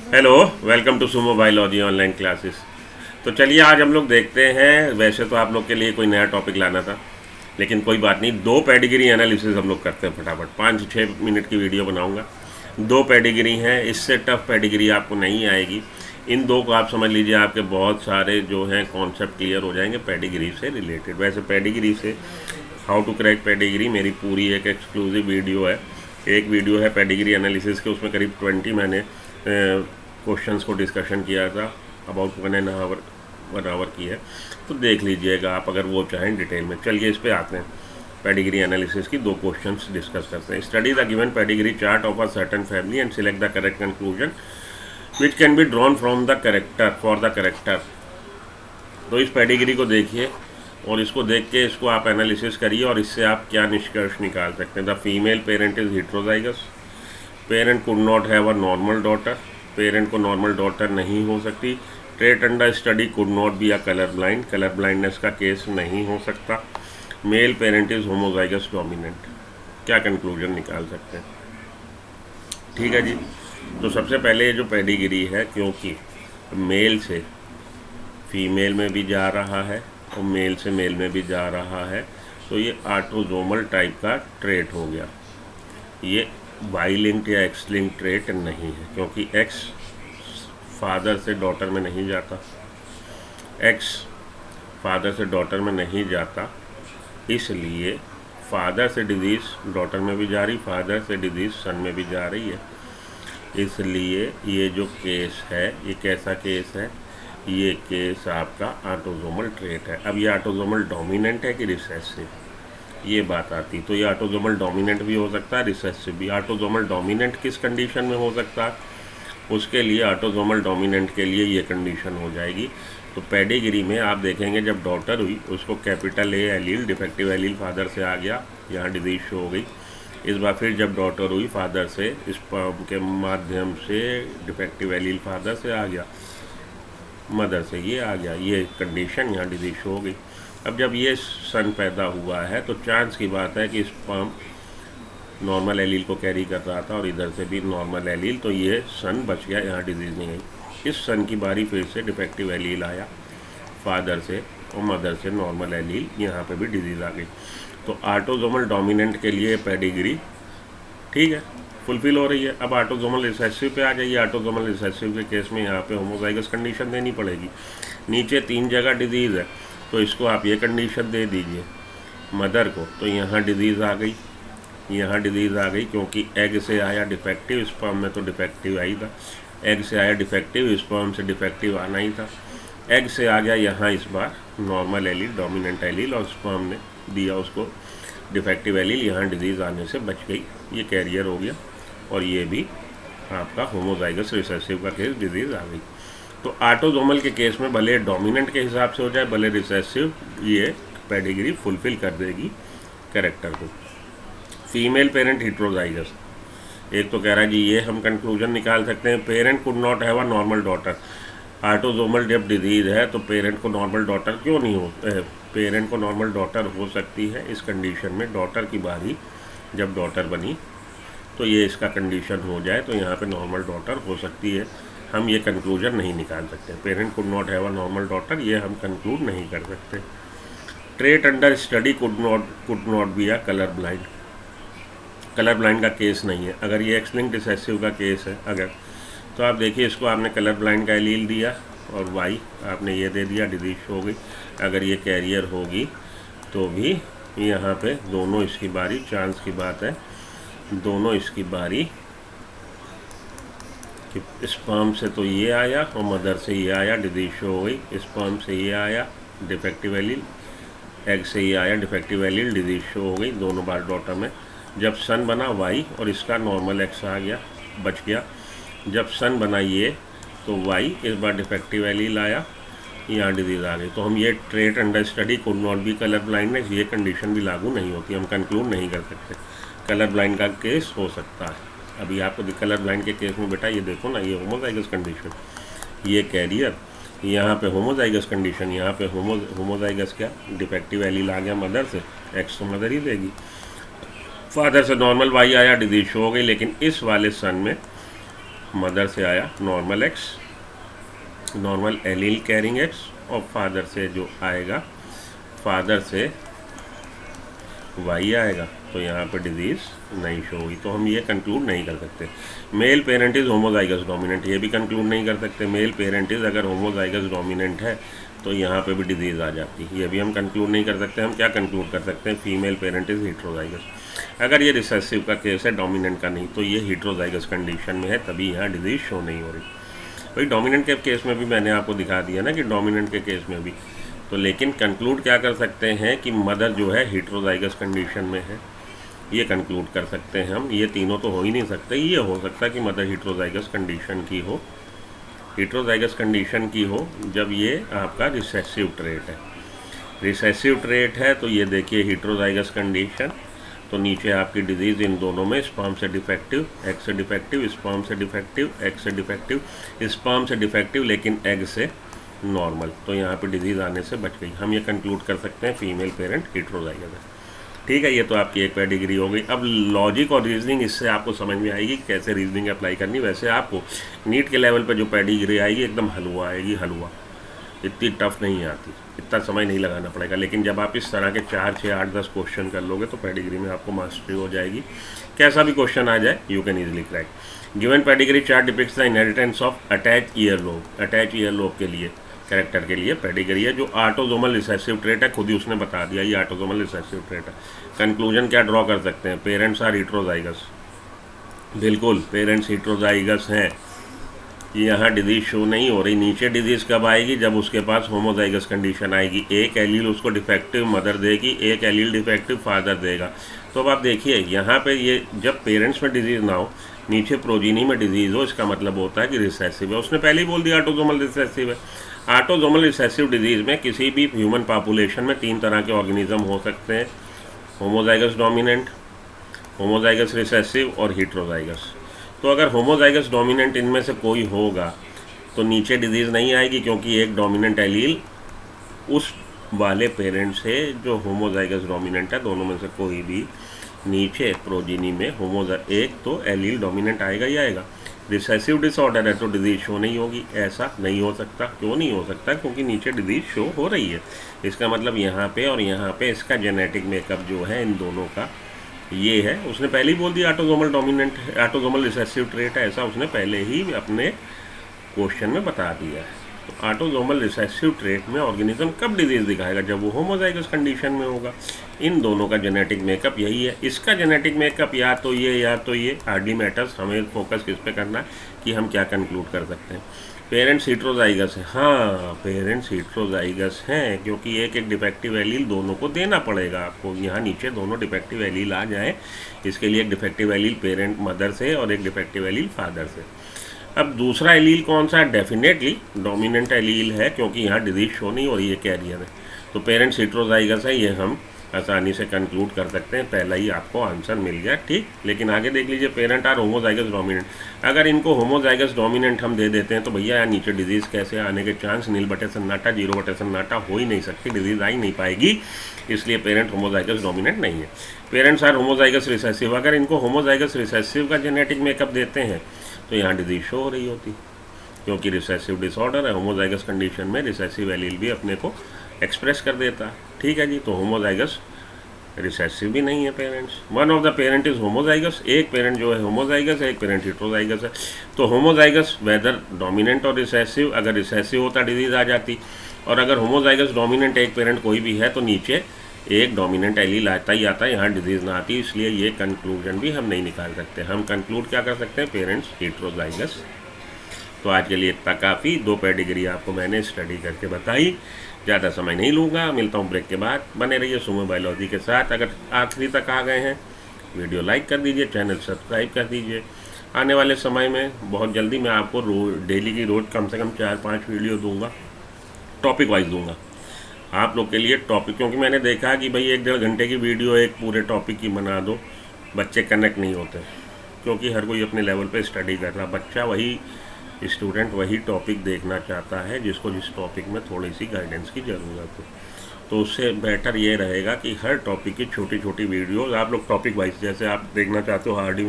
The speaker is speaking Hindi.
Hello, welcome to Sumo biology online classes. तो चलिए आज हम लोग देखते हैं। वैसे तो आप लोग के लिए कोई नया टॉपिक लाना था, लेकिन कोई बात नहीं। दो पेडिग्री एनालिसिस हम लोग करते हैं फटाफट। 5 से 6 मिनट की वीडियो बनाऊंगा। दो पेडिग्री हैं, इससे टफ पेडिग्री आपको नहीं आएगी। इन दो को आप समझ लीजिए, आपके बहुत सारे जो हैं कॉन्सेप्ट क्लियर हो जाएंगे पेडिग्री से रिलेटेड। वैसे पेडिग्री से हाउ टू क्रैक पेडिग्री मेरी पूरी एक एक्सक्लूसिव वीडियो है। एक वीडियो है पेडिग्री एनालिसिस के, उसमें करीब 20 मैंने क्वेश्चंस को डिस्कशन किया था। अबाउट 1 आवर की है, तो देख लीजिएगा आप अगर वो चाहें डिटेल में। चलिए इस पे आते हैं। पेडिग्री एनालिसिस की दो क्वेश्चंस डिस्कस करते हैं। Study the given pedigree chart of a certain family and select the correct conclusion which can be drawn from the character for the character. तो इस पेडिग्री को देखिए और इसको देख के इसको आप एनालिसिस करिए और इससे आप क्या निष्कर्ष निकाल सकते हैं। The female parent is heterozygous, parent could not have a normal daughter, parent को नॉर्मल डॉटर नहीं हो सकती। Trait under study could not be a colour blind, colour blindness का केस नहीं हो सकता। Male parent is homozygous dominant. क्या कंक्लूजन निकाल सकते हैं? ठीक है जी। तो सबसे पहले ये जो पेडिग्री है, क्योंकि मेल से फीमेल में भी जा रहा है और मेल से मेल में भी जा रहा है, तो ये ऑटोसोमल टाइप का ट्रेट हो गया। ये वाई लिंक्ड या एक्स लिंक्ड ट्रेट नहीं है, क्योंकि एक्स फादर से डॉटर में नहीं जाता, एक्स फादर से डॉटर में नहीं जाता, इसलिए फादर से डिजीज़ डॉटर में भी जा रही, फादर से डिजीज़ सन में भी जा रही है। इसलिए ये जो केस है, ये कैसा केस है? ये केस आपका ऑटोसोमल ट्रेट है। अब ये ऑटोसोमल डोमिनेंट है कि रिसेसिव, ये बात आती। तो ये ऑटोसोमल डोमिनेंट भी हो सकता है, रिसेसिव भी। ऑटोसोमल डोमिनेंट किस कंडीशन में हो सकता है? उसके लिए ऑटोसोमल डोमिनेंट के लिए ये कंडीशन हो जाएगी। तो पेडिग्री में आप देखेंगे जब डॉटर हुई उसको capital A allele, defective allele father से आ गया, यहाँ डिजीज शो हो गई। इस बार फिर जब डॉटर हुई फादर से, स्पर्म के माध्यम से डिफेक्टिव एलील फादर से आ गया, मदर से ये आ गया, ये कंडीशन यहाँ डिजीज शो हो गई। अब जब ये सन पैदा हुआ है तो चांस की बात है कि स्पर्म नॉर्मल एलील को कैरी कर रहा था और इधर से भी नॉर्मल एलील, तो ये सन बच गया, यहाँ डिजीज़ नहीं आई। इस सन की बारी फिर से डिफेक्टिव एलील आया फादर से और मदर से नॉर्मल एलील, यहाँ पे भी डिजीज़ आ गई। तो ऑटोसोमल डोमिनेंट के लिए पेडिग्री ठीक है, फुलफिल हो रही है। अब ऑटोसोमल रिसेसिव पे आ जाइए। ऑटोसोमल रिसेसिव के केस में यहाँ पे होमोजाइगस कंडीशन देनी पड़ेगी। नीचे 3 जगह डिजीज़ है, तो इसको आप ये कंडीशन दे दीजिए मदर को, तो यहाँ डिजीज़ आ गई, यहाँ डिजीज़ आ गई, क्योंकि एग से आया डिफेक्टिव, स्पर्म में तो डिफेक्टिव आई था। एग से आया डिफेक्टिव, स्पर्म से डिफेक्टिव आना ही था। एग से आ गया यहाँ इस बार नॉर्मल एलील, डोमिनेंट एलील, और स्पर्म ने दिया उसको डिफेक्टिव एलील, यहाँ डिजीज़ आने से बच गई, ये कैरियर हो गया। और ये भी आपका होमोजाइगस रिसेसिव का केस, डिजीज़ आ गई। तो ऑटोसोमल के केस में भले डोमिनेंट के हिसाब से हो जाए, भले रिसेसिव, ये पेडिग्री फुलफिल कर देगी कैरेक्टर को। फीमेल पेरेंट हेटेरोजाइगस, एक तो कह रहा है जी ये हम कंक्लूजन निकाल सकते हैं, parent could not have a normal daughter. Autosomal जब डिजीज़ है तो पेरेंट को नॉर्मल डॉटर क्यों नहीं हो? पेरेंट को नॉर्मल डॉटर हो सकती है इस कंडीशन में, डॉटर की बारी जब डॉटर बनी तो ये इसका कंडीशन हो जाए तो यहाँ पे नॉर्मल डॉटर हो सकती है। हम ये कंक्लूजन नहीं निकाल सकते, parent could not have a normal daughter, ये हम कंक्लूड नहीं कर सकते। Trait under study could not be a colour blind, colour blind का केस नहीं है। अगर ये एक्स लिंक्ड रिसेसिव का केस है अगर, तो आप देखिए इसको आपने कलर ब्लाइंड का एलील दिया और वाई आपने ये दे दिया, डिजीज हो गई। अगर ये कैरियर होगी तो भी यहाँ पे दोनों इसकी बारी, चांस की बात है, दोनों इसकी बारी कि स्पर्म से तो ये आया और मदर से ये आया, डिजीज हो गई। स्पर्म से ये आया डिफेक्टिव एलील, एग से ये आया डिफेक्टिव एलील, डिजीज शो हो गई दोनों बार डॉटर में। जब सन बना वाई और इसका नॉर्मल एक्स आ गया, बच गया। जब सन बना ये तो वाई, इस बार डिफेक्टिव एलील आया, यहाँ डिजीज़ आ गई। तो हम ये trait under study could not be colour blindness, ये कंडीशन भी लागू नहीं होती, हम कंक्लूड नहीं कर सकते। कलर ब्लाइंड का केस हो सकता है। अभी आपको कलर ब्लाइंड के केस में बेटा ये देखो ना, ये होमोजाइगस कंडीशन, ये कैरियर, यहाँ पे होमोजाइगस कंडीशन, यहाँ पे होमोजाइगस क्या, डिफेक्टिव एलील आ गया मदर से, एक्स तो मदर ही देगी। फादर से नॉर्मल वाई आया, डिजीज शो हो गई। लेकिन इस वाले सन में मदर से आया normal x, normal allele carrying x, और फादर से जो आएगा, फादर से वाई आएगा, तो यहाँ पर डिजीज़ नहीं शो हुई। तो हम ये कंक्लूड नहीं कर सकते। Male parent is homozygous dominant, ये भी कंक्लूड नहीं कर सकते। मेल पेरेंट इज़ अगर होमोजाइगस डोमिनेंट है तो यहाँ पे भी डिजीज़ आ जाती है, ये भी हम कंक्लूड नहीं कर सकते। हम क्या कंक्लूड कर सकते हैं? Female parent is heterozygous. अगर ये रिसेसिव का केस है, डोमिनेंट का नहीं, तो ये हेट्रोजाइगस कंडीशन में है, तभी यहाँ डिजीज़ शो नहीं हो रही। भाई डोमिनेंट के केस में भी मैंने आपको दिखा दिया ना कि डोमिनेंट के केस में भी तो, लेकिन कंक्लूड क्या कर सकते हैं कि मदर जो है हेट्रोजाइगस कंडीशन में है, ये कंक्लूड कर सकते हैं हम। ये तीनों तो हो ही नहीं सकते। ये हो सकता है कि मदर हेट्रोजाइगस कंडीशन की हो, हेट्रोजाइगस कंडीशन की हो जब ये आपका रिसेसिव ट्रेट है। रिसेसिव ट्रेट है तो ये देखिए हेट्रोजाइगस कंडीशन, तो नीचे आपकी डिजीज़ इन दोनों में, स्पर्म से डिफेक्टिव, एग से डिफेक्टिव, स्पर्म से डिफेक्टिव, एग से डिफेक्टिव, स्पर्म से डिफेक्टिव लेकिन एग से नॉर्मल, तो यहाँ पे डिजीज़ आने से बच गई। हम ये कंक्लूड कर सकते हैं फीमेल पेरेंट हेट्रोजाइगस है। ठीक है, ये तो आपकी एक पेडिग्री हो गई। अब लॉजिक और रीजनिंग इससे आपको समझ में आएगी कैसे रीजनिंग अप्लाई करनी। वैसे आपको नीट के लेवल पे जो पेडिग्री आएगी एकदम हलवा आएगी, हलवा, इतनी टफ नहीं आती, इतना समय नहीं लगाना पड़ेगा। लेकिन जब आप इस तरह के 4, 6, 8, 10 क्वेश्चन कर लोगे तो पेडिग्री में आपको मास्टरी हो जाएगी। कैसा भी क्वेश्चन आ जाए you can easily crack. Given pedigree chart depicts the inheritance of attach ear lobe. Attach ear lobe के लिए, कैरेक्टर के लिए पेडिग्री है। जो ऑटोसोमल रिसेसिव ट्रेट है, खुद ही उसने बता दिया ये ऑटोसोमल रिसेसिव ट्रेट है। कंक्लूजन क्या ड्रॉ कर सकते हैं? पेरेंट्स आर हेट्रोजाइगस, बिल्कुल पेरेंट्स हेट्रोजाइगस हैं। यहाँ डिजीज़ शो नहीं हो रही। नीचे डिजीज़ कब आएगी? जब उसके पास होमोजाइगस कंडीशन आएगी। एक एलील उसको डिफेक्टिव मदर देगी, एक एलील डिफेक्टिव फादर देगा। तो अब आप देखिए यहाँ पे ये जब पेरेंट्स में डिजीज़ ना हो, नीचे प्रोजीनी में डिजीज़ हो, इसका मतलब होता है कि रिसेसिव है। उसने पहले ही बोल दिया ऑटोसोमल रिसेसिव है। ऑटोसोमल रिसेसिव डिजीज़ में किसी भी ह्यूमन पॉपुलेशन में 3 तरह के ऑर्गेनिज्म हो सकते हैं, होमोजाइगस डोमिनेंट, होमोजाइगस रिसेसिव और हेट्रोजाइगस। तो अगर होमोजाइगस डोमिनेंट इनमें से कोई होगा तो नीचे डिजीज़ नहीं आएगी, क्योंकि एक डोमिनेंट एलील उस वाले पेरेंट से जो होमोजाइगस डोमिनेंट है, दोनों में से कोई भी नीचे प्रोजीनी में एक तो एलील डोमिनेंट आएगा ही आएगा। रिसेसिव डिसऑर्डर है तो डिजीज़ शो नहीं होगी, ऐसा नहीं हो सकता। क्यों नहीं हो सकता? क्योंकि नीचे डिजीज़ शो हो रही है। इसका मतलब यहाँ पे और यहाँ पे इसका जेनेटिक मेकअप जो है इन दोनों का ये है। उसने पहले ही बोल दिया autosomal dominant, autosomal recessive trait है, ऐसा उसने पहले ही अपने क्वेश्चन में बता दिया है। तो ऑटोसोमल रिसेसिव ट्रेट में ऑर्गेनिज्म कब डिजीज़ दिखाएगा? जब वो होमोजाइगस कंडीशन में होगा। इन दोनों का जेनेटिक मेकअप यही है। इसका जेनेटिक मेकअप या तो ये हार्डली मैटर्स। हमें फोकस किस पे करना है कि हम क्या कंक्लूड कर सकते हैं। पेरेंट्स हेट्रोजाइगस है, हाँ पेरेंट्स हेट्रोजाइगस हैं, क्योंकि एक डिफेक्टिव एलील दोनों को देना पड़ेगा आपको। यहाँ नीचे दोनों डिफेक्टिव एलील आ जाएं, इसके लिए एक डिफेक्टिव एलील पेरेंट मदर से और एक डिफेक्टिव एलील फादर से। अब दूसरा एलील कौन सा है? डेफिनेटली डोमिनेंट एलील है, क्योंकि यहाँ डिजीज शो नहीं हो रही है कैरियर है। तो पेरेंट्स हेट्रोजाइगस है, ये हम आसानी से कंक्लूड कर सकते हैं। पहला ही आपको आंसर मिल गया, ठीक। लेकिन आगे देख लीजिए, पेरेंट आर होमोजाइगस डोमिनेंट। अगर इनको होमोजाइगस डोमिनेंट हम दे देते हैं तो भैया यहाँ नीचे डिजीज़ कैसे आने के चांस? नील बटे सन्नाटा, 0 बटे सन्नाटा, हो ही नहीं सकती, डिजीज़ आ ही नहीं पाएगी। इसलिए पेरेंट होमोजाइगस डोमिनेंट नहीं है। Parents are homozygous recessive. अगर इनको होमोजाइगस रिसेसिव का जेनेटिक मेकअप देते हैं तो यहाँ डिजीज शो हो रही होती, क्योंकि रिसेसिव डिसऑर्डर है। होमोजाइगस कंडीशन में रिसेसिव एलील भी अपने को एक्सप्रेस कर देता है, ठीक है जी। तो होमोजाइगस रिसेसिव भी नहीं है parents. One of the parent is homozygous, एक पेरेंट जो है होमोजाइगस है, एक पेरेंट हेट्रोजाइगस है। तो होमोजाइगस वेदर डोमिनेंट और रिसेसिव, अगर रिसेसिव होता डिजीज आ जाती, और अगर होमोजाइगस डोमिनेंट एक पेरेंट कोई भी है तो नीचे एक डोमिनेंट एलील आता ही आता है, यहाँ डिजीज़ ना आती। इसलिए ये कंक्लूजन भी हम नहीं निकाल सकते। हम कंक्लूड क्या कर सकते हैं? Parents heterozygous. तो आज के लिए इतना काफ़ी। 2 पेडिग्री आपको मैंने स्टडी करके बताई, ज़्यादा समय नहीं लूँगा। मिलता हूँ ब्रेक के बाद। बने रहिए सुमो बायोलॉजी के साथ। अगर आखिरी तक आ गए हैं वीडियो लाइक कर दीजिए, चैनल सब्सक्राइब कर दीजिए। आने वाले समय में बहुत जल्दी मैं आपको डेली की रोज़ कम से कम 4-5 वीडियो दूँगा, टॉपिक वाइज दूँगा आप लोग के लिए टॉपिक। क्योंकि मैंने देखा कि भाई 1-1.5 घंटे की वीडियो एक पूरे टॉपिक की बना दो, बच्चे कनेक्ट नहीं होते, क्योंकि हर कोई अपने लेवल पे स्टडी कर रहा। बच्चा वही, स्टूडेंट वही टॉपिक देखना चाहता है जिसको जिस टॉपिक में थोड़ी सी गाइडेंस की ज़रूरत हो। तो उससे बेटर ये रहेगा कि हर टॉपिक की छोटी छोटी वीडियोज़ आप लोग टॉपिक वाइज, जैसे आप देखना चाहते हो हार्डी